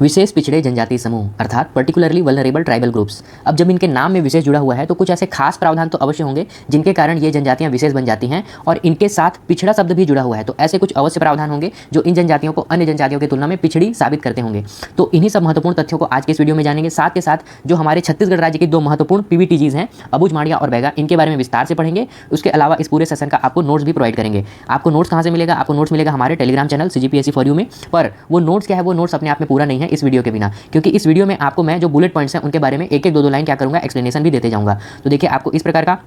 विशेष पिछड़े जनजाति समूह अर्थात पर्टिकुलरली वल्नरेबल ट्राइबल ग्रुप्स। अब जब इनके नाम में विशेष जुड़ा हुआ है तो कुछ ऐसे खास प्रावधान तो अवश्य होंगे जिनके कारण ये जनजातियां विशेष बन जाती हैं, और इनके साथ पिछड़ा शब्द भी जुड़ा हुआ है, तो ऐसे कुछ अवश्य प्रावधान होंगे जो इन जनजातियों को अन्य जनजातियों की तुलना में पिछड़ी साबित करते होंगे। तो इन्हीं सब महत्वपूर्ण तथ्यों को आज के इस वीडियो में जानेंगे। साथ के साथ जो हमारे छत्तीसगढ़ राज्य की दो महत्वपूर्ण पीवीटीजीज हैं, अबुझ माड़िया और बैगा, इनके बारे में विस्तार से पढ़ेंगे। उसके अलावा इस पूरे सेशन का आपको नोट्स भी प्रोवाइड करेंगे। आपको नोट्स कहाँ से मिलेगा? आपको नोट्स मिलेगा हमारे Telegram channel CGPSC for you में। पर वो नोट्स क्या है, वो नोट्स अपने आप में पूरा नहीं है इस वीडियो के बिना, क्योंकि इस वीडियो में आपको मैं जो बुलेट पॉइंट्स हैं उनके बारे में एक एक दो लाइन क्या करूंगा, एक्सप्लेनेशन भी देते जाऊंगा। तो देखिए आपको इस प्रकार का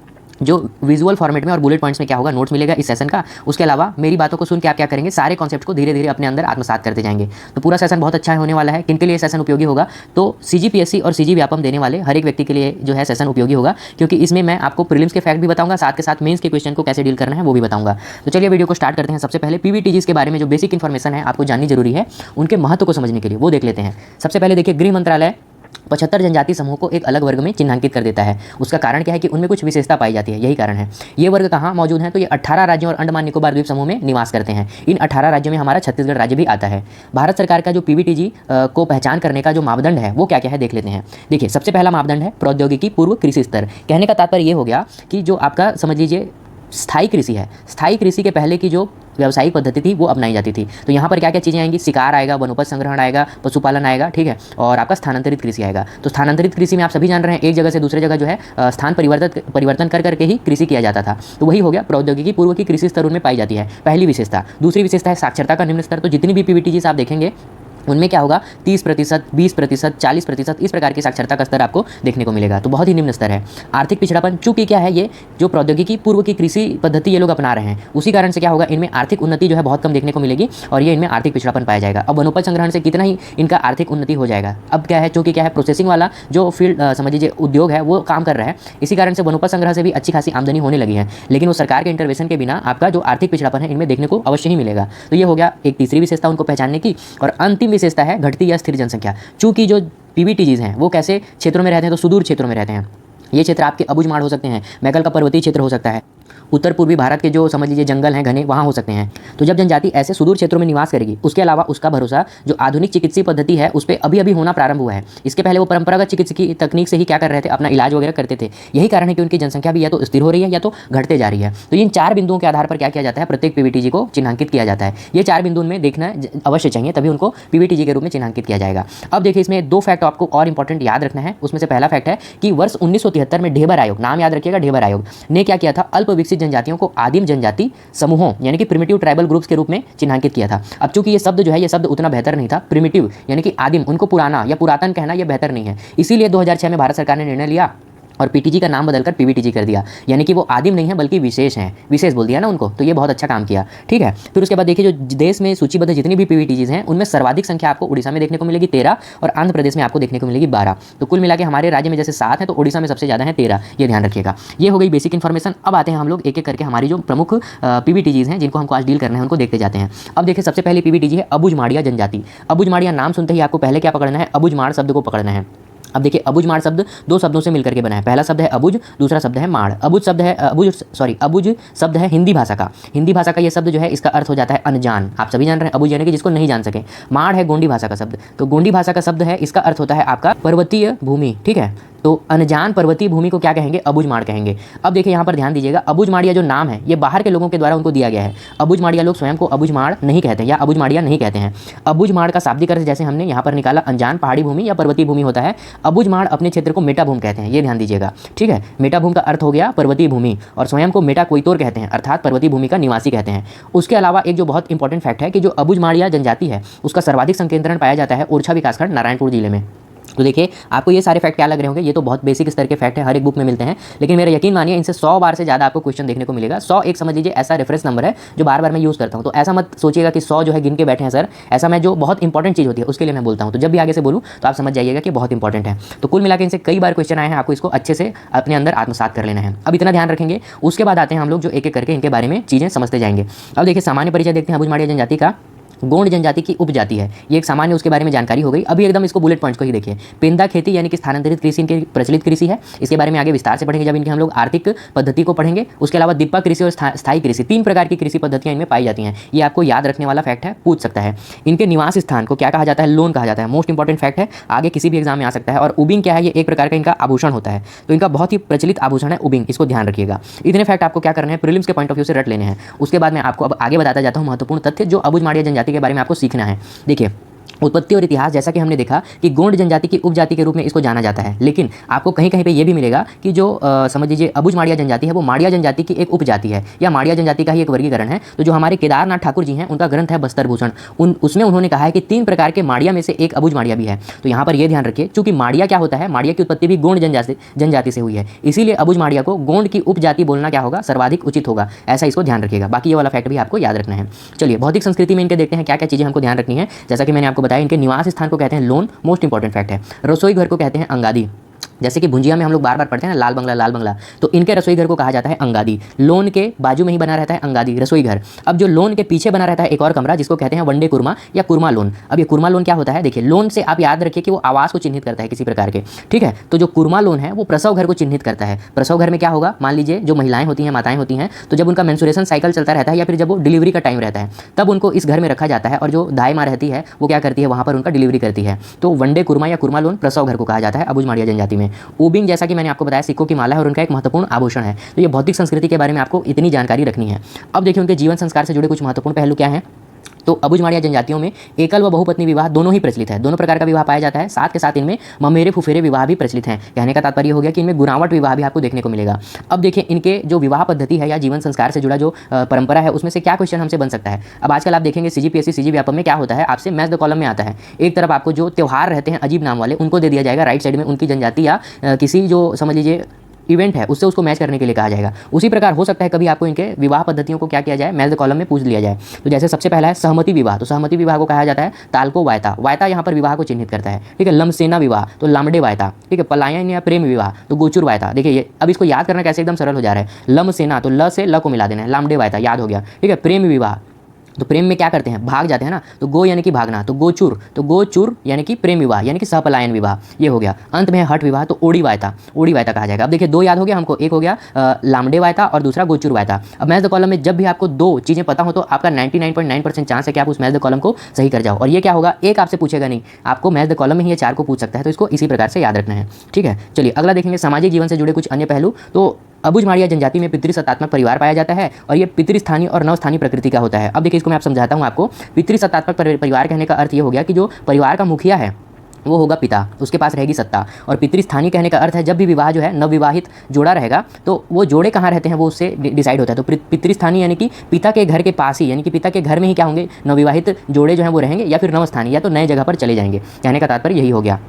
जो विजुअल फॉर्मेट में और बुलेट पॉइंट्स में क्या होगा, नोट्स मिलेगा इस सेशन का। उसके अलावा मेरी बातों को सुन के आप क्या करेंगे, सारे कॉन्सेप्ट को धीरे धीरे अपने अंदर आत्मसात करते जाएंगे। तो पूरा सेशन बहुत अच्छा होने वाला है। किनके लिए सेशन उपयोगी होगा? तो CGPSC और CG व्यापम देने वाले हर एक व्यक्ति के लिए जो है सेशन उपयोगी होगा, क्योंकि इसमें मैं आपको प्रीलिम्स के फैक्ट भी बताऊंगा, साथ के साथ मेंस के क्वेश्चन को कैसे डील करना है वो भी बताऊंगा। तो चलिए वीडियो को स्टार्ट करते हैं। सबसे पहले पीवीटीजीज के बारे में जो बेसिक इन्फॉर्मेशन है आपको जाननी जरूरी है, उनके महत्व को समझने के लिए वो देख लेते हैं। सबसे पहले देखिए, गृह मंत्रालय 75 जनजाति समूह को एक अलग वर्ग में चिन्हांकित कर देता है। उसका कारण क्या है कि उनमें कुछ विशेषता पाई जाती है, यही कारण है। ये वर्ग कहाँ मौजूद है? तो ये 18 राज्यों और अंडमान निकोबार द्वीप समूह में निवास करते हैं। इन 18 राज्यों में हमारा छत्तीसगढ़ राज्य भी आता है। भारत सरकार का जो पीवीटीजी को पहचान करने का जो मापदंड है वो क्या क्या है देख लेते हैं। देखिए, सबसे पहला मापदंड है प्रौद्योगिकी पूर्व कृषि स्तर। कहने का तात्पर्य ये हो गया कि जो आपका समझ लीजिए स्थायी कृषि है, स्थायी कृषि के पहले की जो व्यावसायिक पद्धति थी वो अपनाई जाती थी। तो यहाँ पर क्या क्या चीज़ें आएंगी? शिकार आएगा, वनोपज संग्रहण आएगा, पशुपालन आएगा, ठीक है, और आपका स्थानांतरित कृषि आएगा। तो स्थानांतरित कृषि में आप सभी जान रहे हैं एक जगह से दूसरे जगह जो है स्थान परिवर्तन कर करके ही कृषि किया जाता था। तो वही हो गया, प्रौद्योगिकी पूर्व की कृषि स्तर उनमें पाई जाती है, पहली विशेषता। दूसरी विशेषता है साक्षरता का निम्न स्तर। तो जितनी भी पीवीटीजीज आप देखेंगे उनमें क्या होगा, 30%, 20%, 40%, इस प्रकार की साक्षरता का स्तर आपको देखने को मिलेगा। तो बहुत ही निम्न स्तर है। आर्थिक पिछड़ापन, चूंकि क्या है, ये जो प्रौद्योगिकी पूर्व की कृषि पद्धति ये लोग अपना रहे हैं, उसी कारण से क्या होगा, इनमें आर्थिक उन्नति जो है बहुत कम देखने को मिलेगी, और ये इनमें आर्थिक पिछड़ापन पाया जाएगा। अब वनोपज संग्रहण से कितना ही इनका आर्थिक उन्नति हो जाएगा। अब क्या है, चूंकि क्या है, प्रोसेसिंग वाला जो फील्ड समझ लीजिए उद्योग है वो काम कर रहा है, इसी कारण से वनोपज संग्रह से भी अच्छी खासी आमदनी होने लगी है। लेकिन वो सरकार के इंटरवेंशन के बिना आपका जो आर्थिक पिछड़ापन है इनमें देखने को अवश्य ही मिलेगा। तो ये हो गया एक तीसरी विशेषता उनको पहचानने की। और अंतिम विशेषता है घटती या स्थिर जनसंख्या। चूंकि जो पीवीटीजीज हैं वो कैसे क्षेत्रों में रहते हैं, तो सुदूर क्षेत्रों में रहते हैं। ये क्षेत्र आपके अबुझमाड़ हो सकते हैं, मैकल का पर्वतीय क्षेत्र हो सकता है, उत्तर पूर्वी भारत के जो समझ लीजिए जंगल हैं घने, वहाँ हो सकते हैं। तो जब जनजाति ऐसे सुदूर क्षेत्रों में निवास करेगी, उसके अलावा उसका भरोसा जो आधुनिक चिकित्सीय पद्धति है उस पर अभी अभी होना प्रारंभ हुआ है। इसके पहले वो परंपरागत चिकित्सीय तकनीक से ही क्या कर रहे थे, अपना इलाज वगैरह करते थे। यही कारण है कि उनकी जनसंख्या भी या तो स्थिर हो रही है या तो घटते जा रही है। तो इन 4 बिंदुओं के आधार पर क्या किया जाता है, प्रत्येक पीवीटीजी को चिन्हांकित किया जाता है। ये 4 बिंदुओं में देखना अवश्य चाहिए, तभी उनको पीवीटीजी के रूप में चिन्हांकित किया जाएगा। अब देखिए, इसमें 2 फैक्ट आपको और इंपॉर्टेंट याद रखना है। उसमें से पहला फैक्ट है कि वर्ष 1973 में ढेबर आयोग, नाम याद रखिएगा, ढेबर आयोग ने क्या किया था, अल्प विकसित जनजातियों को आदिम जनजाति समूहों यानी कि प्रिमिटिव ट्राइबल ग्रुप्स के रूप में चिन्हांकित किया था। अब चूंकि ये शब्द जो है, ये शब्द उतना बेहतर नहीं था। प्रिमिटिव यानी कि आदिम, उनको पुराना या पुरातन कहना ये बेहतर नहीं है। इसीलिए 2006 में भारत सरकार ने निर्णय लिया और पीटीजी का नाम बदलकर पीवीटीजी कर दिया, यानी कि वो आदिम नहीं है बल्कि विशेष हैं, विशेष बोल दिया ना उनको। तो ये बहुत अच्छा काम किया, ठीक है। फिर उसके बाद देखिए, जो देश में सूचीबद्ध जितनी भी पीवीटीजीज हैं उनमें सर्वाधिक संख्या आपको उड़ीसा में देखने को मिलेगी 13, और आंध्र प्रदेश में आपको देखने को मिलेगी 12। तो कुल मिला के हमारे राज्य में जैसे 7 है, तो उड़ीसा में सबसे ज़्यादा है 13, ये ध्यान रखिएगा। ये हो गई बेसिक इन्फॉर्मेशन। अब आते हैं हम लोग एक एक करके हमारी जो प्रमुख पीवीटीजीज हैं जिनको हमको आज डील करना है उनको देखते जाते हैं। अब देखिए, सबसे पहले पीवीटीजी है अबुझमाड़िया जनजाति। अबुझमाड़िया नाम सुनते ही आपको पहले क्या पकड़ना है, अबुझमाड़ शब्द को पकड़ना है। अब देखिए, अबुझमाड़ शब्द 2 शब्दों से मिलकर के बना है। पहला शब्द है अबुझ, दूसरा शब्द है माड़। अबुझ शब्द है हिंदी भाषा का। हिंदी भाषा का ये शब्द जो है, इसका अर्थ हो जाता है अनजान। आप सभी जान रहे हैं, अबुझ यानी कि जिसको नहीं जान सके। माड़ है गोंडी भाषा का शब्द। तो गोंडी भाषा का शब्द है, इसका अर्थ होता है आपका पर्वतीय भूमि, ठीक है। तो अनजान पर्वतीय भूमि को क्या कहेंगे, अबुझमाड़ कहेंगे। अब देखिए यहाँ पर ध्यान दीजिएगा, अबुझमाड़िया जो नाम है ये बाहर के लोगों के द्वारा उनको दिया गया है। अबुझमाड़िया लोग स्वयं को अबुझमाड़ नहीं कहते हैं या अबुझमाड़िया नहीं कहते हैं। अबुझमाड़ का शाब्दिक अर्थ जैसे हमने यहाँ पर निकाला, अनजान पहाड़ी भूमि या पर्वतीय भूमि होता है। अबुझमाड़ अपने क्षेत्र को मेटाभूमि कहते हैं, ये ध्यान दीजिएगा, ठीक है। मेटाभूमि का अर्थ हो गया पर्वतीय भूमि, और स्वयं को मेटा कोइतोर कहते हैं, अर्थात पर्वतीय भूमि का निवासी कहते हैं। उसके अलावा एक जो बहुत इंपॉर्टेंट फैक्ट है कि जो अबुझमाड़िया जनजाति है उसका सर्वाधिक संकेंद्रण पाया जाता है ओरछा विकासखंड नारायणपुर जिले में। तो देखिए, आपको ये सारे फैक्ट क्या लग रहे होंगे, ये तो बहुत बेसिक स्तर के फैक्ट है, हर एक बुक में मिलते हैं, लेकिन मेरा यकीन मानिए इनसे 100 बार से ज़्यादा आपको क्वेश्चन देखने को मिलेगा। 100 एक समझ लीजिए ऐसा रेफरेंस नंबर है जो बार बार मैं यूज़ करता हूँ। तो ऐसा मत सोचिएगा कि 100 जो है गिन के बैठे हैं सर, ऐसा मैं जो बहुत इंपॉर्टेंट चीज़ होती है उसके लिए मैं बोलता हूँ। तो जब भी आगे से बोलूँ तो आप समझ जाइएगा कि बहुत इंपॉर्टेंट है। तो कुल मिला के इनसे कई बार क्वेश्चन आए हैं, आपको इसको अच्छे से अपने अंदर आत्मसात कर लेना है। अब इतना ध्यान रखेंगे। उसके बाद आते हैं हम लोग जो एक एक करके इनके बारे में चीज़ें समझते जाएंगे। अब देखिए, सामान्य परिचय देखते हैं अबुझमाड़िया जनजाति का। गोंड जनजाति की उपजाति है। ये एक सामान्य उसके बारे में जानकारी हो गई। अभी एकदम इसको बुलेट पॉइंट्स को ही देखिए। पेंदा खेती यानी कि स्थानांतरित कृषि इनकी प्रचलित कृषि है। इसके बारे में आगे विस्तार से पढ़ेंगे जब इनके हम लोग आर्थिक पद्धति को पढ़ेंगे। उसके अलावा दीपक कृषि और स्थायी कृषि, 3 प्रकार की कृषि पद्धतियां इनमें पाई जाती हैं। ये आपको याद रखने वाला फैक्ट है, पूछ सकता है। इनके निवास स्थान को क्या कहा जाता है? लोन कहा जाता है। मोस्ट इंपॉर्टेंट फैक्ट है, आगे किसी भी एग्जाम में आ सकता है। और उबिंग क्या है? ये एक प्रकार का इनका आभूषण होता है। तो इनका बहुत ही प्रचलित आभूषण है उबिंग, इसको ध्यान रखिएगा। इतने फैक्ट आपको क्या करना है, प्रीलिम्स के पॉइंट ऑफ व्यू से रट लेने हैं। उसके बाद मैं आपको अब आगे बताता जाता हूँ महत्वपूर्ण तथ्य जो अबुझ माड़िया जनजाति के बारे में आपको सीखना है। देखिए, उत्पत्ति और इतिहास, जैसा कि हमने देखा कि गोंड जनजाति की उपजाति के रूप में इसको जाना जाता है, लेकिन आपको कहीं कहीं पे ये भी मिलेगा कि जो समझ लीजिए अबुझ माड़िया जनजाति है वो माड़िया जनजाति की एक उपजाति है या माड़िया जनजाति का ही एक वर्गीकरण है। तो जो हमारे केदारनाथ ठाकुर जी हैं उनका ग्रंथ है बस्तर भूषण, उसमें उन्होंने कहा है कि 3 प्रकार के माड़िया में से एक अबुझ माड़िया भी है। तो यहाँ पर यह ध्यान रखिए, चूंकि माड़िया क्या होता है, माड़िया की उत्पत्ति भी गोंड जनजाति से हुई है, इसीलिए अबुझ माड़िया को गोंड की उपजाति बोलना क्या होगा, सर्वाधिक उचित होगा। ऐसा इसको ध्यान रखिएगा। बाकी ये वाला फैक्ट भी आपको याद रखना है। चलिए, भौतिक संस्कृति में इनके देखते हैं क्या क्या चीज़ें हमको ध्यान रखनी है। जैसा कि मैंने आपको बताया, इनके निवास स्थान को कहते हैं लोन, मोस्ट इंपॉर्टेंट फैक्ट है। रसोई घर को कहते हैं अंगादी। जैसे कि भुंजिया में हम लोग बार बार पढ़ते हैं ना, लाल बंगला लाल बंगला, तो इनके रसोई घर को कहा जाता है अंगादी। लोन के बाजू में ही बना रहता है अंगादी रसोई घर। अब जो लोन के पीछे बना रहता है एक और कमरा जिसको कहते हैं वनडे कुरमा या कुरमा लोन। अब ये कुरमा लोन क्या होता है, देखिए, लोन से आप याद रखिए कि वो आवास को चिन्हित करता है किसी प्रकार के, ठीक है। तो जो कुरमा लोन है वो प्रसव घर को चिन्हित करता है। प्रसव घर में क्या होगा, मान लीजिए जो महिलाएं होती हैं, माताएं होती हैं, तो जब उनका मेंस्ट्रुएशन साइकिल चलता रहता है या फिर जब वो डिलीवरी का टाइम रहता है, तब उनको इस घर में रखा जाता है और जो दाई माँ रहती है वो क्या करती है, वहाँ पर उनका डिलीवरी करती है। तो वनडे कुरमा या कुरमा लोन प्रसव घर को कहा जाता है अबुझ माड़िया जनजाति में। उबिंग, जैसा कि मैंने आपको बताया, सिक्कों की माला है और उनका एक महत्वपूर्ण आभूषण है। तो ये भौतिक संस्कृति के बारे में आपको इतनी जानकारी रखनी है। अब देखिए, उनके जीवन संस्कार से जुड़े कुछ महत्वपूर्ण पहलू क्या हैं। तो अबुझ माड़िया जनजातियों में एकल व बहुपत्नी विवाह दोनों ही प्रचलित है। दोनों प्रकार का विवाह पाया जाता है। साथ के साथ इनमें ममेरे फुफेरे विवाह भी प्रचलित हैं। कहने का तात्पर्य हो गया कि इनमें गुनावट विवाह भी आपको देखने को मिलेगा। अब देखिए, इनके जो विवाह पद्धति है या जीवन संस्कार से जुड़ा जो परंपरा है, उसमें से क्या क्वेश्चन हमसे बन सकता है। अब आजकल आप देखेंगे सीजीपीएससी सीजी व्यापम में क्या होता है, आपसे मैच द कॉलम में आता है। एक तरफ आपको जो त्यौहार रहते हैं अजीब नाम वाले, उनको दे दिया जाएगा, राइट साइड में उनकी जनजाति या किसी जो समझ लीजिए इवेंट है उससे उसको मैच करने के लिए कहा जाएगा। उसी प्रकार हो सकता है कभी आपको इनके विवाह पद्धतियों को क्या किया जाए, मैच द कॉलम में पूछ लिया जाए। तो जैसे सबसे पहला है सहमति विवाह। तो सहमति विवाह को कहा जाता है तालको वायता। वायता यहाँ पर विवाह को चिन्हित करता है, ठीक है। लमसेना विवाह तो लामडे वायता, ठीक है। पलायन या प्रेम विवाह तो गोचुर वायता। देखिए, ये अब इसको याद करना कैसे एकदम सरल हो जा रहा है। लमसेना तो ल से ल को मिला देना है, लामडे वायता याद हो गया, ठीक है। प्रेम विवाह, तो प्रेम में क्या करते हैं, भाग जाते हैं ना, तो गो यानी कि भागना, तो गोचुर यानी कि प्रेम विवाह यानी कि सहपलायन विवाह, ये हो गया। अंत में है हट विवाह, तो ओडी वायता कहा जाएगा। अब देखिए, 2 याद हो गया हमको, एक हो गया लामडे वायता और दूसरा गोचुर वायता। अब मैच द कॉलम में जब भी आपको 2 चीज़ें पता हो तो आपका 99.9% चांस है कि आप उस मैच द कॉलम को सही कर जाओ। और ये क्या होगा, एक आपसे पूछेगा नहीं, आपको मैच द कॉलम में ही ये 4 को पूछ सकता है। तो इसको इसी प्रकार से याद रखना है, ठीक है। चलिए, अगला देखेंगे सामाजिक जीवन से जुड़े कुछ अन्य पहलू। तो अबुझ माड़िया जनजाति में पितृसत्तात्मक परिवार पाया जाता है और ये पितृस्थानीय और नवस्थानीय प्रकृति का होता है। अब देखिए, इसको मैं आप समझाता हूँ आपको। पितृसत्तात्मक परिवार कहने का अर्थ ये हो गया कि जो परिवार का मुखिया है वो होगा पिता, उसके पास रहेगी सत्ता। और पितृस्थानीय कहने का अर्थ है जब भी विवाह जो है नवविवाहित जोड़ा रहेगा तो वो जोड़े कहाँ रहते हैं वो उससे डिसाइड होता है। तो पितृस्थानीय यानी कि पिता के घर के पास ही, यानी कि पिता के घर में ही क्या होंगे, नवविवाहित जोड़े जो हैं वो रहेंगे, या फिर नवस्थानीय या तो नए जगह पर चले जाएंगे। कहने का तात्पर्य यही हो गया।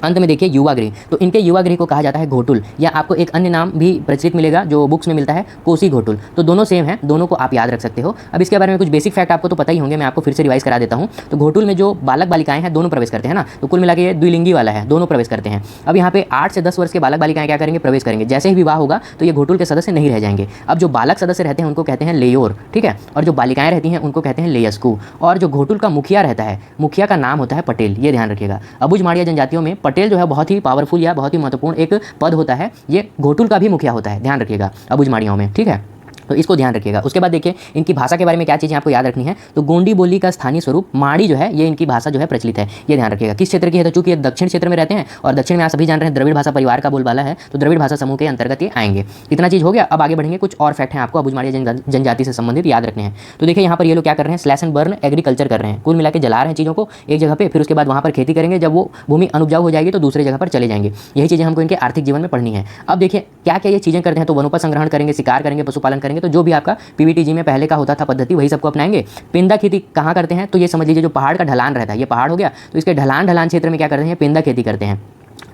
अंत में देखिए युवा गृह, तो इनके युवा गृह को कहा जाता है घोटुल, या आपको एक अन्य नाम भी प्रचलित मिलेगा जो बुक्स में मिलता है, कोसी घोटुल। तो दोनों सेम है, दोनों को आप याद रख सकते हो। अब इसके बारे में कुछ बेसिक फैक्ट आपको तो पता ही होंगे, मैं आपको फिर से रिवाइज करा देता हूँ। तो घोटुल में जो बालक बालिकाएं हैं दोनों प्रवेश करते हैं ना, तो कुल मिला के ये द्विलिंगी वाला है, दोनों प्रवेश करते हैं। अब यहाँ पे 8 से 10 वर्ष के बालक बालिकाएं क्या करेंगे, प्रवेश करेंगे। जैसे ही विवाह होगा तो ये घोटुल के सदस्य नहीं रह जाएंगे। अब जो बालक सदस्य रहते हैं उनको कहते हैं लेयोर, ठीक है, और जो बालिकाएं रहती हैं उनको कहते हैं लेयस्कू। और जो घोटुल का मुखिया रहता है, मुखिया का नाम होता है पटेल, ये ध्यान रखिएगा। अबुझ माड़िया जनजातियों में पटेल जो है बहुत ही पावरफुल या बहुत ही महत्वपूर्ण एक पद होता है। ये घोटुल का भी मुखिया होता है, ध्यान रखिएगा अबुझ माड़ियों में, ठीक है। तो इसको ध्यान रखिएगा। उसके बाद देखिए, इनकी भाषा के बारे में क्या चीज़ें आपको याद रखनी है। तो गोंडी बोली का स्थानीय स्वरूप माड़ी जो है, ये इनकी भाषा जो है प्रचलित है, ये ध्यान रखिएगा। किस क्षेत्र की है, तो चूंकि ये दक्षिण क्षेत्र में रहते हैं और दक्षिण में आप सभी जान रहे हैं द्रविड़ भाषा परिवार का बोलबाला है, तो द्रविड़ भाषा समूह के अंतर्गत ये आएंगे। इतना चीज़ हो गया। अब आगे बढ़ेंगे, कुछ और फैक्ट हैं आपको अबुझ माड़िया जनजाति से संबंधित याद रखने हैं। तो देखिए, यहाँ पर ये लोग क्या कर रहे हैं, स्लैश एंड बर्न एग्रीकल्चर कर रहे हैं। कुल मिला के जला रहे हैं चीज़ों को एक जगह पर, फिर उसके बाद वहाँ पर खेती करेंगे। जब वो भूमि अनुपजाऊ हो जाएगी तो दूसरी जगह पर चले जाएंगे। यही चीज़ें हमको इनके आर्थिक जीवन में पढ़नी है। अब देखिए क्या क्या ये चीज़ें करते हैं, तो वनोपज संग्रहण करेंगे, शिकार करेंगे, पशुपालन करेंगे। तो जो भी आपका पीवीटीजी में पहले का होता था पद्धति वही सबको अपनाएंगे। पेंदा खेती कहाँ करते हैं, तो ये समझ लीजिए जो पहाड़ का ढलान रहता है, ये पहाड़ हो गया, तो इसके ढलान क्षेत्र में क्या करते हैं, पेंदा खेती करते हैं।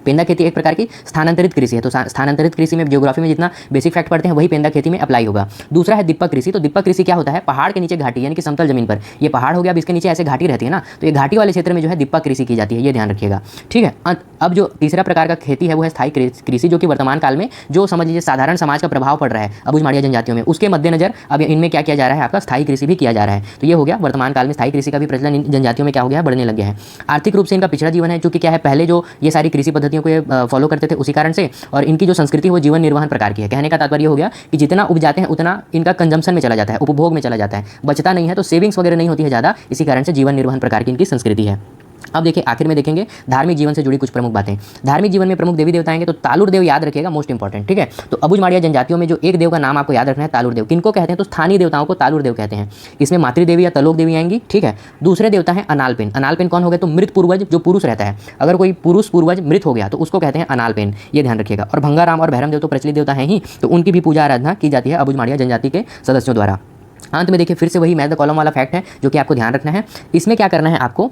पेंदा खेती एक प्रकार की स्थानांतरित कृषि है। तो स्थानांतरित कृषि में ज्योग्राफी में जितना बेसिक फैक्ट पढ़ते हैं वही पेंदा खेती में अप्लाई होगा। दूसरा है दीपक कृषि। तो दीपक कृषि क्या होता है, पहाड़ के नीचे घाटी यानी कि समतल जमीन पर, ये पहाड़ हो गया, अब इसके नीचे ऐसे घाटी रहती है ना, तो ये घाटी वाले क्षेत्र में जो है दीपक कृषि की जाती है, ये ध्यान रखिएगा। ठीक है, अब जो तीसरा प्रकार का खेती है वो है स्थायी कृषि, जो कि वर्तमान काल में जो समझ लीजिए साधारण समाज का प्रभाव पड़ रहा है अबुझमाड़िया जनजातियों में, उसके मद्देनजर अब इनमें क्या किया जा रहा है, आपका स्थायी कृषि भी किया जा रहा है। तो ये हो गया वर्तमान काल में स्थायी कृषि का भी प्रचलन इन जनजातियों में क्या हो गया है, बढ़ने लग गया है। आर्थिक रूप से इनका पिछड़ा जीवन है, क्योंकि क्या है, पहले जो ये सारी कृषि पद्धतियों को ये फॉलो करते थे उसी कारण से, और इनकी जो संस्कृति है वो जीवन निर्वहन प्रकार की है। कहने का तात्पर्य हो गया कि जितना उपजाते हैं उतना इनका कंजम्पशन में चला जाता है, उपभोग में चला जाता है, बचता नहीं है, तो सेविंग्स वगैरह नहीं होती है ज़्यादा, इसी कारण से जीवन निर्वहन प्रकार की इनकी संस्कृति है। अब देखिए आखिर में देखेंगे धार्मिक जीवन से जुड़ी कुछ प्रमुख बातें। धार्मिक जीवन में प्रमुख देवी देवता आएंगे तो तालुर देव याद रखिएगा, मोस्ट इंपॉर्टेंट। ठीक है, तो अबुझमाड़िया जनजातियों में जो एक देव का नाम आपको याद रखना है, तालुर देव। किनको कहते हैं, तो स्थानीय देवताओं को तालुर देव कहते हैं। इसमें मातृदेवी या तलोक देवी आएंगी। ठीक है, दूसरे देवता है अनालपेन। अनालपेन कौन हो गया, तो मृत पूर्वज, जो पुरुष रहता है, अगर कोई पुरुष पूर्वज मृत हो गया तो उसको कहते हैं अनालपेन, ये ध्यान रखिएगा। और भंगाराम और भैरम देव तो प्रचलित देवता हैं ही, तो उनकी भी पूजा आराधना की जाती है अबुझमाड़िया जनजाति के सदस्यों द्वारा। अंत में देखिए फिर से वही मैथ द कॉलम वाला फैक्ट है जो कि आपको ध्यान रखना है। इसमें क्या करना है, आपको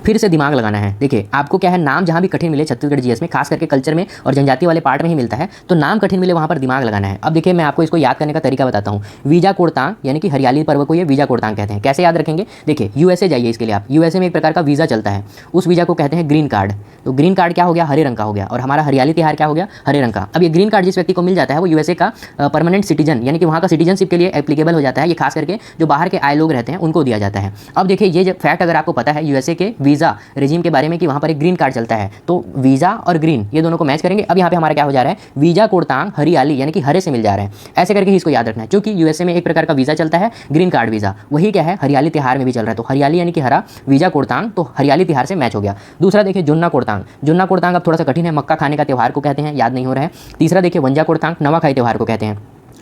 फिर से दिमाग लगाना है। देखिए आपको क्या है, नाम जहाँ भी कठिन मिले छत्तीसगढ़ जीएस में, खास करके कल्चर में और जनजाति वाले पार्ट में ही मिलता है, तो नाम कठिन मिले वहाँ पर दिमाग लगाना है। अब देखिए मैं आपको इसको याद करने का तरीका बताता हूँ। वीजा कोड़तांग यानी कि हरियाली पर्व को ये वीजा कोड़तांग कहते हैं। कैसे याद रखेंगे, देखिए यूएसए जाइए, इसके लिए आप यूएसए में एक प्रकार का वीज़ा चलता है, उस वीज़ा को कहते हैं ग्रीन कार्ड। तो ग्रीन कार्ड क्या हो गया, हरे रंग का हो गया, और हमारा हरियाली तिहार क्या हो गया, हरे रंग का। अब ये ग्रीन कार्ड जिस व्यक्ति को मिल जाता है वो यूएसए का परमानेंट सिटीजन यानी कि वहाँ का सिटीजनशिप के लिए एप्लीकेबल हो जाता है। ये खास करके जो बाहर के आए लोग रहते हैं उनको दिया जाता है। अब देखिए ये फैक्ट अगर आपको पता है यूएसए के वीज़ा रेजिम के बारे में कि वहाँ पर एक ग्रीन कार्ड चलता है, तो वीज़ा और ग्रीन ये दोनों को मैच करेंगे। अब यहाँ पे हमारा क्या हो जा रहा है, वीज़ा कोड़तांग हरियाली यानी कि हरे से मिल जा रहा है, ऐसे करके ही इसको याद रखना है। क्योंकि यूएसए में एक प्रकार का वीज़ा चलता है ग्रीन कार्ड वीज़ा, वही क्या है हरियाली तिहार में भी चल रहा है। तो हरियाली यानी कि हरा, वीज़ा कोड़तांग, तो हरियाली तिहार से मैच हो गया। दूसरा देखिए जुन्ना कोड़तांग। जुन्ना कोड़तांग अब थोड़ा सा कठिन है, मक्का खाने का त्यौहार को कहते हैं, याद नहीं हो रहा है। तीसरा देखिए वंजा कोड़तांग, नवाखाई त्यौहार को कहते हैं,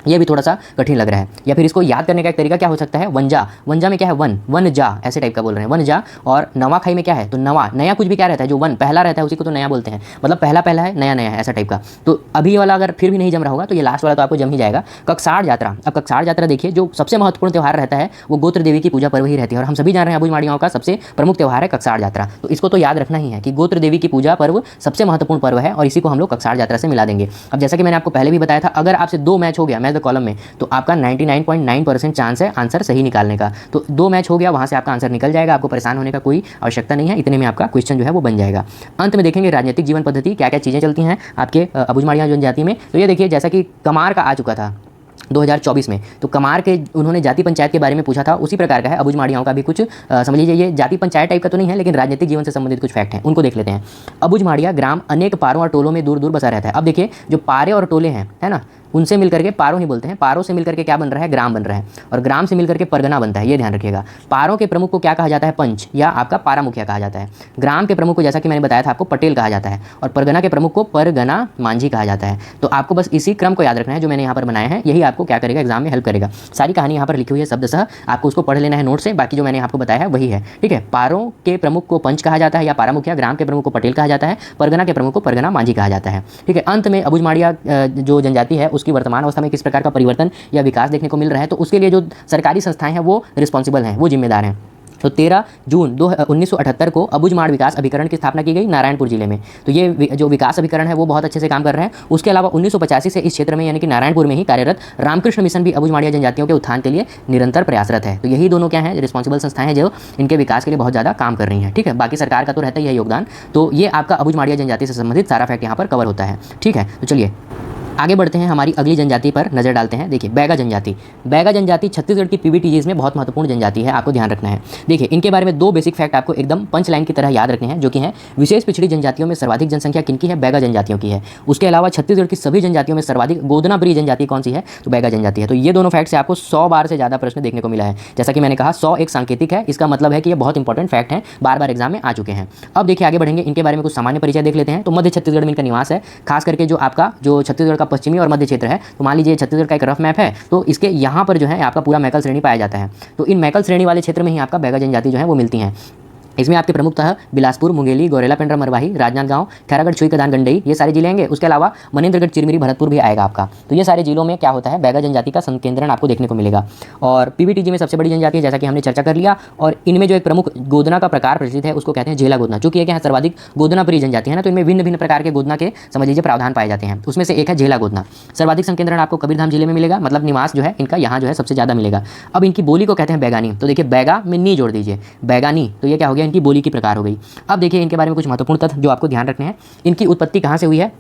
ये भी थोड़ा सा कठिन लग रहा है। या फिर इसको याद करने का एक तरीका क्या हो सकता है, वंजा। वंजा में क्या है, वन, वन जा, ऐसे टाइप का बोल रहे हैं, वन जा। और नवाखाई में क्या है, तो नवा, नया कुछ भी क्या रहता है, जो वन पहला रहता है उसी को तो नया बोलते हैं, मतलब पहला पहला है, नया नया है, ऐसा टाइप का। तो अभी ये वाला अगर फिर भी नहीं जम रहा होगा तो ये लास्ट वाला तो आपको जम ही जाएगा। ककसाड़ यात्रा। अब ककसाड़ यात्रा देखिए जो सबसे महत्वपूर्ण त्यौहार रहता है वो गोत्र देवी की पूजा पर्व ही रहती है, और हम सभी जान रहे हैं अबुझमाड़ियाओं का सबसे प्रमुख त्यौहार है ककसाड़ यात्रा। तो इसको तो याद रखना ही है कि गोत्र देवी की पूजा पर्व सबसे महत्वपूर्ण पर्व है, और इसी को हम लोग ककसाड़ यात्रा से मिला देंगे। अब जैसा कि मैंने आपको पहले भी बताया था, अगर आपसे 2 मैच हो गया मैच द कॉलम में, तो आपका 99.9% चांस है आंसर सही निकालने का। तो 2 मैच हो गया, वहां से आपका आंसर निकल जाएगा, आपको परेशान होने का कोई आवश्यकता नहीं है, इतने में आपका क्वेश्चन जो है वो बन जाएगा। अंत में देखेंगे राजनीतिक जीवन पद्धति, क्या क्या चीज़ें चलती हैं आपके अबुझमाड़िया जनजाति में। तो ये देखिए जैसा कि कमार का आ चुका था 2024 में, तो कमार के उन्होंने जाति पंचायत के बारे में पूछा था, उसी प्रकार का है अबुझमाड़ियाओं का भी कुछ समझ लीजिए। ये जाति पंचायत टाइप का तो नहीं है, लेकिन राजनीतिक जीवन से संबंधित कुछ फैक्ट हैं, उनको देख लेते हैं। अबुझमाड़िया ग्राम अनेक पारों और टोलों में दूर दूर बसा रहता है। अब देखिए जो पारे और टोले हैं, है ना, उनसे मिलकर के पारों ही बोलते हैं, पारों से मिलकर के क्या बन रहा है, ग्राम बन रहा है, और ग्राम से मिलकर के परगना बनता है, ये ध्यान रखिएगा। पारों के प्रमुख को क्या कहा जाता है, पंच या आपका पारा मुखिया कहा जाता है। ग्राम के प्रमुख को जैसा कि मैंने बताया था आपको पटेल कहा जाता है, और परगना के प्रमुख को परगना मांझी कहा जाता है। तो आपको बस इसी क्रम को याद रखना है जो मैंने यहाँ पर बनाया है, यही आपको क्या करेगा, एग्जाम में हेल्प करेगा। सारी कहानी यहाँ पर लिखी हुई है शब्दशः, आपको उसको पढ़ लेना है नोट से, बाकी जो मैंने आपको बताया है वही है। ठीक है, पारों के प्रमुख को पंच कहा जाता है या पारा मुखिया, ग्राम के प्रमुख को पटेल कहा जाता है, परगना के प्रमुख को परगना मांझी कहा जाता है। ठीक है, अंत में अबुझमाड़िया जो जनजाति है उसकी वर्तमान अवस्था में किस प्रकार का परिवर्तन या विकास देखने को मिल रहा है, तो उसके लिए जो सरकारी संस्थाएं हैं वो रिस्पॉन्सिबल हैं, वो जिम्मेदार हैं। तो 13 जून 1978 को अबुझमाड़ विकास अभिकरण की स्थापना की गई नारायणपुर जिले में। तो ये जो विकास अभिकरण है वो बहुत अच्छे से काम कर रहा है। उसके अलावा 1985 से इस क्षेत्र में यानी कि नारायणपुर में ही कार्यरत रामकृष्ण मिशन भी अबुझमाड़िया जनजातियों के उत्थान के लिए निरंतर प्रयासरत है। तो यही दोनों क्या हैं, रिस्पॉन्सिबल संस्थाएं हैं जो इनके विकास के लिए बहुत ज़्यादा काम कर रही हैं। ठीक है, बाकी सरकार का तो रहता ही है योगदान। तो ये आपका अबुझमाड़िया जनजाति से संबंधित सारा फैक्ट यहाँ पर कवर होता है। ठीक है, तो चलिए आगे बढ़ते हैं, हमारी अगली जनजाति पर नजर डालते हैं। देखिए बैगा जनजाति। बैगा जनजाति छत्तीसगढ़ की पीबीटीजीज में बहुत महत्वपूर्ण जनजाति है, आपको ध्यान रखना है। देखिए इनके बारे में 2 बेसिक फैक्ट आपको एकदम पंच लाइन की तरह याद रखने हैं, जो कि है विशेष पिछड़ी जनजातियों में सर्वाधिक जनसंख्या किनकी है, बैगा जनजातियों की है। उसके अलावा छत्तीसगढ़ की सभी जनजातियों में सर्वाधिक गोदनापुरी जनजाति कौन सी है, तो बैगा जनजाति है। तो ये दोनों फैक्ट से आपको 100 बार से ज़्यादा प्रश्न देखने को मिला है। जैसा कि मैंने कहा 100 एक सांकेतिक है, इसका मतलब है कि ये बहुत इंपॉर्टेंट फैक्ट है, बार बार एग्जाम में आ चुके हैं। अब देखिए आगे बढ़ेंगे, इनके बारे में कुछ सामान्य परिचय देख लेते हैं। तो मध्य छत्तीसगढ़ में इनका निवास है, खास करके जो आपका जो छत्तीसगढ़ का पश्चिमी और मध्य क्षेत्र है। तो मान लीजिए छत्तीसगढ़ का एक रफ मैप है, तो इसके यहाँ पर जो है आपका पूरा मैकल श्रेणी पाया जाता है। तो इन मैकल श्रेणी वाले क्षेत्र में ही आपका बैगा जनजाति जो है वो मिलती हैं। इसमें आपके प्रमुखतः बिलासपुर, मुंगेली, गौरेला, पेंड्रा, मरवाही, राजनांदगांव, खैरागढ़, छुई, कदान, गंडई ये सारे जिले आएंगे। उसके अलावा मनेंद्रगढ़, चिरमिरी, भरतपुर भी आएगा आपका। तो ये सारे जिलों में क्या होता है, बैगा जनजाति का संकेंद्रण आपको देखने को मिलेगा। और पीबीटीजी में सबसे बड़ी जनजाति है, जैसा कि हमने चर्चा कर लिया। और इनमें जो एक प्रमुख गोदना का प्रकार प्रचलित है उसको कहते हैं झेला गोदना। चूंकि ये सर्वाधिक गोदना प्रिय जनजाति है ना, तो इनमें भिन्न भिन्न प्रकार के गोदना के समझ लीजिए प्रावधान पाए जाते हैं। उसमें से एक है झेला गोदना। सर्वाधिक संकेंद्रण आपको कबीरधाम जिले में मिलेगा, मतलब निवास जो है इनका यहाँ जो है सबसे ज़्यादा मिलेगा। अब इनकी बोली को कहते हैं बैगानी। तो देखिए बैगा में नी जोड़ दीजिए, बैगानी, तो ये क्या हो गया, इनकी बोली की प्रकार हो गई। अब देखिए इनके बारे में कुछ महत्वपूर्ण तथ्य जो आपको ध्यान रखने हैं। इनकी उत्पत्ति कहाँ से हुई है,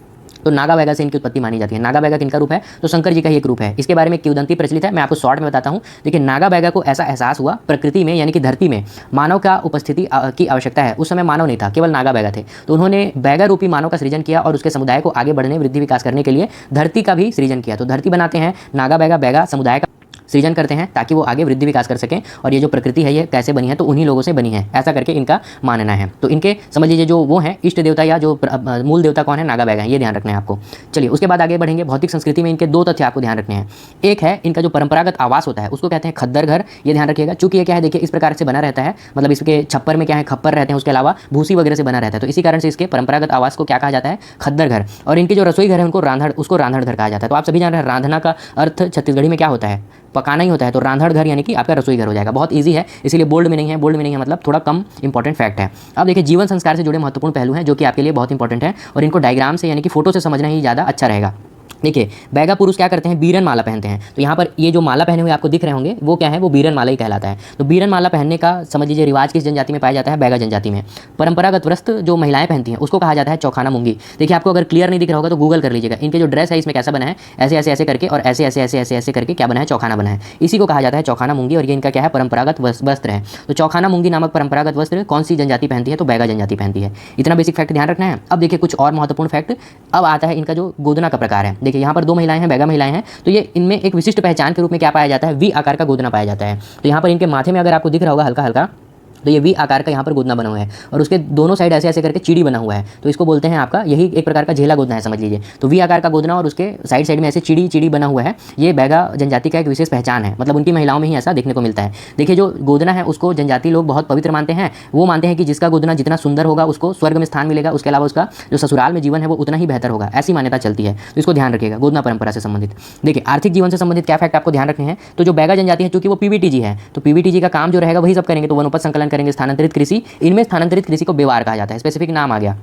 तो नागा बैगा से इनकी उत्पत्ति मानी जाती है। नागा बैगा किनका रूप है, तो शंकर जी का ही एक रूप है। इसके बारे में किंवदंती प्रचलित है, मैं आपको शॉर्ट में बताता हूँ। देखिए नागा बैगा को ऐसा एहसास हुआ प्रकृति में यानी कि धरती में मानव का उपस्थिति की आवश्यकता है। उस समय मानव नहीं था, केवल नागा बैगा थे। तो उन्होंने बैगा रूपी मानव का सृजन किया और उसके समुदाय को आगे बढ़ने, वृद्धि विकास करने के लिए धरती का भी सृजन किया। तो धरती बनाते हैं, नागा बैगा बैगा समुदाय का सृजन करते हैं ताकि वो आगे वृद्धि विकास कर सकें। और ये जो प्रकृति है ये कैसे बनी है, तो उन्हीं लोगों से बनी है, ऐसा करके इनका मानना है। तो इनके समझ लीजिए जो वो हैं इष्ट देवता या जो मूल देवता कौन है, नागा बैगा है, ये ध्यान रखना है आपको। चलिए उसके बाद आगे बढ़ेंगे। भौतिक संस्कृति में इनके दो तथ्य आपको ध्यान रखने हैं। एक है इनका जो परंपरागत आवास होता है उसको कहते हैं खद्दर घर, ये ध्यान रखिएगा। चूंकि ये क्या है, देखिए इस प्रकार से बना रहता है, मतलब इसके छप्पर में क्या है, खप्पर रहते हैं, उसके अलावा भूसी वगैरह से बना रहता है। तो इसी कारण से इसके परंपरागत आवास को क्या कहा जाता है, खद्दर घर। और इनके जो रसोई घर है उनको रांधड़, उसको रांधड़ घर कहा जाता है। तो आप सभी जान रहे हैं रांधना का अर्थ छत्तीसगढ़ी में क्या होता है, पकाना ही होता है। तो रांधड़ घर यानी कि आपका रसोई घर हो जाएगा। बहुत इजी है, इसीलिए बोल्ड में नहीं है। बोल्ड में नहीं है मतलब थोड़ा कम इंपॉर्टेंट फैक्ट है। अब देखिए जीवन संस्कार से जुड़े महत्वपूर्ण पहलू हैं जो कि आपके लिए बहुत इंपॉर्टेंट है और इनको डायग्राम से यानी कि फोटो से समझना ही ज़्यादा अच्छा रहेगा। देखिए बैगा पुरुष क्या करते हैं, बीरन माला पहनते हैं। तो यहाँ पर ये जो माला पहने हुए आपको दिख रहे होंगे वो क्या है, वो बीरन माला ही कहलाता है। तो बीरन माला पहनने का समझ लीजिए रिवाज किस जनजाति में पाया जाता है, बैगा जनजाति में। परंपरागत वस्त्र जो महिलाएं पहनती हैं उसको कहा जाता है चौखाना मुंगी। देखिए आपको अगर क्लियर नहीं दिख रहा होगा तो गूगल कर लीजिएगा। इनके जो ड्रेस है इसमें कैसा बना है, ऐसे ऐसे ऐसे करके और ऐसे ऐसे ऐसे ऐसे ऐसे करके क्या बना है, चौखाना बना है। इसी को कहा जाता है चौखाना मुंगी। और ये इनका क्या है, परंपरागत वस्त्र है। तो चौखाना मुंगी नामक परंपरागत वस्त्र कौन सी जनजाति पहनती है, तो बैगा जनजाति पहनती है। इतना बेसिक फैक्ट ध्यान रखना है। अब देखिए कुछ और महत्वपूर्ण फैक्ट। अब आता है इनका जो गोदना का प्रकार है। देखिए यहाँ पर दो महिलाएं हैं, बैगा महिलाएं हैं। तो ये इनमें एक विशिष्ट पहचान के रूप में क्या पाया जाता है, वी आकार का गोदना पाया जाता है। तो यहाँ पर इनके माथे में अगर आपको दिख रहा होगा हल्का हल्का, तो ये वी आकार का यहाँ पर गोदना बना हुआ है और उसके दोनों साइड ऐसे ऐसे करके चिड़ी बना हुआ है। तो इसको बोलते हैं आपका, यही एक प्रकार का झेला गोदना है समझ लीजिए। तो वी आकार का गोदना और उसके साइड साइड में ऐसे चिड़ी चिड़ी बना हुआ है, ये बैगा जनजाति का एक विशेष पहचान है। मतलब उनकी महिलाओं में ही ऐसा देखने को मिलता है। देखिए जो गोदना है उसको जनजाति लोग बहुत पवित्र मानते हैं। वो मानते हैं कि जिसका गोदना जितना सुंदर होगा उसको स्वर्ग में स्थान मिलेगा, उसके अलावा उसका जो ससुराल में जीवन है वो उतना ही बेहतर होगा, ऐसी मान्यता चलती है। तो इसको ध्यान रखिएगा, गोदना परंपरा से संबंधित। देखिए आर्थिक जीवन से संबंधित क्या फैक्ट आपको ध्यान रखने हैं। तो जो बैगा जनजाति है चूंकि वो पीबीटीजी है, तो पीबीटीजी का काम जो रहेगा वही सब करेंगे। तो वनोपज संकलन करेंगे, स्थानांतरित कृषि, इनमें स्थानांतरित कृषि को बेवार कहा जाता है, स्पेसिफिक नाम आ गया।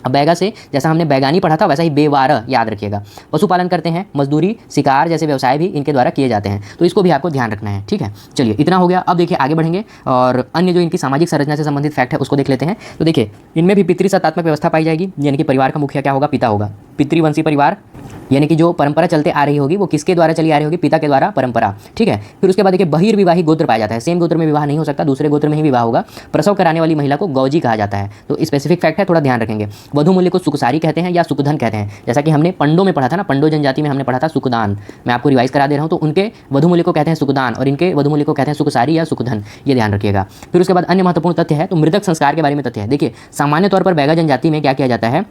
अब बैगा से जैसा हमने बैगानी पढ़ा था वैसा ही बेवार याद रखिएगा। पशुपालन करते हैं, मजदूरी, शिकार जैसे व्यवसाय भी इनके द्वारा किए जाते हैं। तो इसको भी आपको ध्यान रखना है, ठीक है। चलिए इतना हो गया। अब देखिए आगे बढ़ेंगे और अन्य जो इनकी सामाजिक संरचना से संबंधित फैक्ट है उसको देख लेते हैं। तो देखिए इनमें भी पितृसत्तात्मक व्यवस्था पाई जाएगी, यानी कि परिवार का मुखिया क्या होगा, पिता होगा। पितृवंशी परिवार यानी कि जो परंपरा चलते आ रही होगी वो किसके द्वारा चली आ रही होगी, पिता के द्वारा परंपरा, ठीक है। फिर उसके बाद देखिए बहिर्विवाही गोत्र पाया जाता है। सेम गोत्र में विवाह नहीं हो सकता, दूसरे गोत्र में ही विवाह होगा। प्रसव कराने वाली महिला को गौजी कहा जाता है। तो स्पेसिफिक फैक्ट है, थोड़ा ध्यान रखेंगे। वधु मूल्य को सुखसारी कहते हैं या सुखधन कहते हैं, जैसा कि हमने पंडो में पढ़ा था ना, पंडो जनजाति में हमने पढ़ा था सुखदान। मैं आपको रिवाइज करा दे रहा हूँ। तो उनके वधु मूल्य को कहते हैं सुखदान और इनके वधु मूल्य को कहते हैं सुखसारी या सुखधन, ये ध्यान रखिएगा। फिर उसके बाद अन्य महत्वपूर्ण तथ्य है, तो मृतक संस्कार के बारे में तथ्य है। देखिए सामान्य तौर पर बैगा जनजाति में क्या किया जाता है,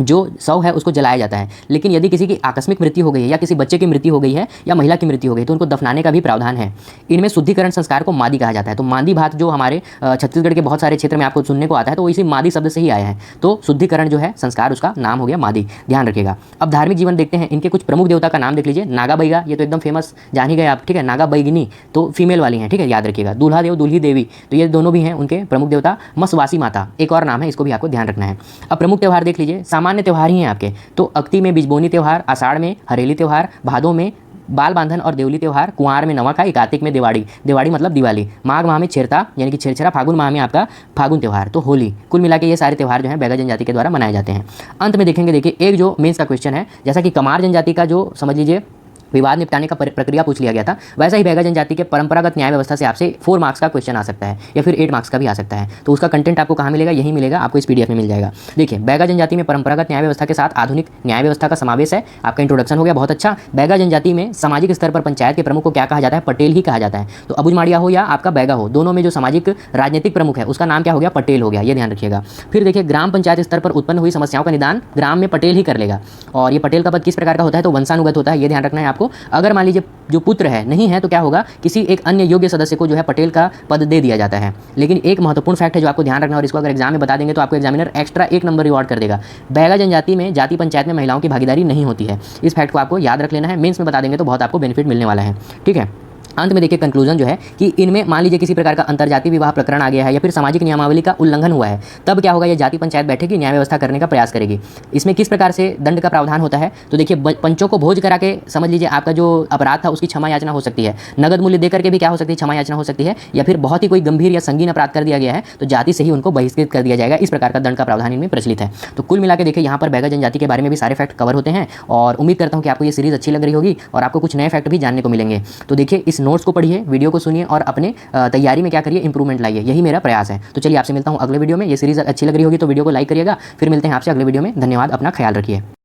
जो शव है उसको जलाया जाता है। लेकिन यदि किसी की आकस्मिक मृत्यु हो गई है या किसी बच्चे की मृत्यु हो गई है या महिला की मृत्यु हो गई तो उनको दफनाने का भी प्रावधान है। इनमें शुद्धिकरण संस्कार को मादी कहा जाता है। तो मादी भात जो हमारे छत्तीसगढ़ के बहुत सारे क्षेत्र में आपको सुनने को आता है तो वो इसी मादी शब्द से ही आया है। तो शुद्धिकरण जो है संस्कार उसका नाम हो गया मादी, ध्यान रखिएगा। अब धार्मिक जीवन देखते हैं। इनके कुछ प्रमुख देवता का नाम देख लीजिए। नागा बैगा, ये तो एकदम फेमस जान ही गए आप, ठीक है। नागा बैगिनी तो फीमेल वाली हैं, ठीक है, याद रखिएगा। दूल्हा देव, दूल्ही देवी, तो ये दोनों भी हैं उनके प्रमुख देवता। मसवासी माता एक और नाम है, इसको भी आपको ध्यान रखना है। अब प्रमुख त्यौहार देख लीजिए, सामान्य त्यौहार ही हैं आपके। तो अक्ति में बिजबोनी त्यौहार, आषाढ़ में हरेली त्यौहार, भादों में बाल बांधन और देवली त्यौहार, कुंवार में नवाखाई, कार्तिक में दिवाली, दिवाली मतलब दिवाली, माघ माह में छेरता यानी कि छेरछेरा, फागुन माह में आपका फागुन त्यौहार, तो होली। कुल मिला के ये सारे त्यौहार जो हैं बैगा जनजाति के द्वारा मनाए जाते हैं। अंत में देखेंगे, देखिए एक जो मेंस का क्वेश्चन है, जैसा कि कमार जनजाति का जो समझ लीजिए विवाद निपटाने का प्रक्रिया पूछ लिया गया था, वैसा ही बैगा जनजाति के परंपरागत न्याय व्यवस्था से आपसे 4 मार्क्स का क्वेश्चन आ सकता है या फिर 8 मार्क्स का भी आ सकता है। तो उसका कंटेंट आपको कहाँ मिलेगा, यही मिलेगा, आपको इस पीडीएफ में मिल जाएगा। देखिए बैगा जनजाति में परंपरागत न्याय व्यवस्था के साथ आधुनिक न्याय व्यवस्था का समावेश है। आपका इंट्रोडक्शन हो गया, बहुत अच्छा। बैगा जनजाति में सामाजिक स्तर पर पंचायत के प्रमुख को क्या कहा जाता है, पटेल ही कहा जाता है। तो अबुझ माड़िया हो या आपका बैगा हो, दोनों में जो सामाजिक राजनीतिक प्रमुख है उसका नाम क्या हो गया, पटेल हो गया, ये ध्यान रखिएगा। फिर देखिए ग्राम पंचायत स्तर पर उत्पन्न हुई समस्याओं का निदान ग्राम में पटेल ही कर लेगा। और ये पटेल का पद किस प्रकार का होता है, तो वंशानुगत होता है, ये ध्यान रखना है आपको। आपको, अगर मान लीजिए जो पुत्र है नहीं है तो क्या होगा, किसी एक अन्य योग्य सदस्य को जो है पटेल का पद दे दिया जाता है। लेकिन एक महत्वपूर्ण फैक्ट है जो आपको ध्यान रखना, और इसको अगर एग्जाम में बता देंगे तो आपको एग्जामिनर एक्स्ट्रा 1 नंबर रिवॉर्ड कर देगा। बैगा जनजाति में जाति पंचायत में महिलाओं की भागीदारी नहीं होती है। इस फैक्ट को आपको याद रख लेना है, मेंस में बता देंगे तो बहुत आपको बेनिफिट मिलने वाला है। ठीक है, अंत में देखिए कंक्लूजन जो है कि इनमें मान लीजिए किसी प्रकार का अंतरजातीय विवाह प्रकरण आ गया है या फिर सामाजिक नियमावली का उल्लंघन हुआ है, तब क्या होगा, ये जाति पंचायत बैठेगी, न्याय व्यवस्था करने का प्रयास करेगी। इसमें किस प्रकार से दंड का प्रावधान होता है, तो देखिए पंचों को भोज करा के समझ लीजिए आपका जो अपराध था उसकी क्षमा याचना हो सकती है, नगद मूल्य देकर के भी क्या हो सकती है, क्षमा याचना हो सकती है, या फिर बहुत ही कोई गंभीर या संगीन अपराध कर दिया गया है तो जाति से ही उनको बहिष्कृत कर दिया जाएगा। इस प्रकार का दंड का प्रावधान इनमें प्रचलित है। तो कुल मिला के देखिए यहाँ पर बैगा जनजाति के बारे में भी सारे फैक्ट कवर होते हैं, और उम्मीद करता हूँ कि आपको ये सीरीज अच्छी लग रही होगी और आपको कुछ नए फैक्ट भी जानने को मिलेंगे। तो देखिए इस नोट्स को पढ़िए, वीडियो को सुनिए और अपने तैयारी में क्या करिए, इंप्रूवमेंट लाइए, यही मेरा प्रयास है। तो चलिए आपसे मिलता हूँ अगले वीडियो में। ये सीरीज अच्छी लग रही होगी तो वीडियो को लाइक करिएगा। फिर मिलते हैं आपसे अगले वीडियो में। धन्यवाद, अपना ख्याल रखिए।